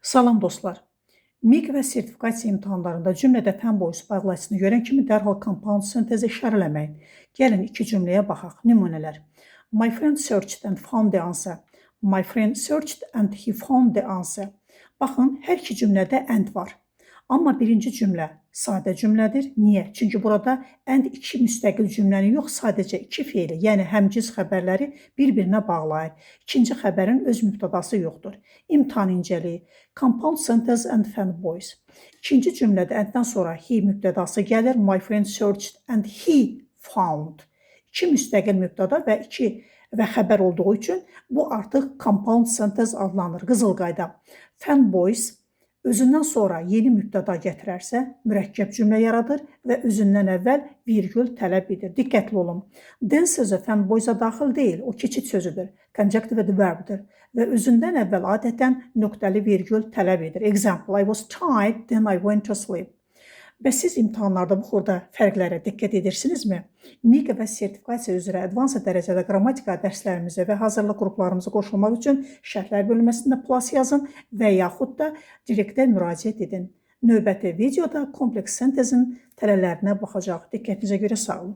Salam dostlar. MIQ və sertifikasiya imtahanlarında cümlədə fən boyu bağlayıcısını görən kimi dərhal compound sintezi işarələməyin. Gəlin iki cümləyə baxaq. Nümunələr. My friend searched and found the answer. My friend searched and he found the answer. Baxın, hər iki cümlədə and var. Amma birinci cümlə sadə cümlədir. Niyə? Çünki burada and iki müstəqil cümləni yox, sadəcə iki feili, yəni həmciz xəbərləri bir-birinə bağlayır. İkinci xəbərin öz mübtədası yoxdur. İmtahan incəliyi. Compound sentence and fanboys. İkinci cümlədə and-dən sonra he mübtədası gəlir. My friend searched and he found. İki müstəqil mübtəda və xəbər olduğu üçün bu artıq compound sentence adlanır. Qızıl qayda. Fanboys özündən sonra yeni mübtəda gətirərsə, mürəkkəb cümlə yaradır və özündən əvvəl virgül tələb edir. Diqqətli olun. Then sözü fanboysa daxil deyil, o keçid sözüdür. Conjunctive verbdir və özündən əvvəl adətən nöqtəli virgül tələb edir. Example, I was tired, then I went to sleep. Bəs siz imtahanlarda bu xorda fərqlərə diqqət edirsinizmi? MIQ və sertifikasiya üzrə advansed dərəcədə qrammatika dərslərimizə və hazırlıq qruplarımıza qoşulmaq üçün şərhlər bölməsində plus yazın və yaxud da direktə müraciət edin. Növbəti videoda kompleks sintezin tələlərinə baxacaq. Diqqətinizə görə sağ olun.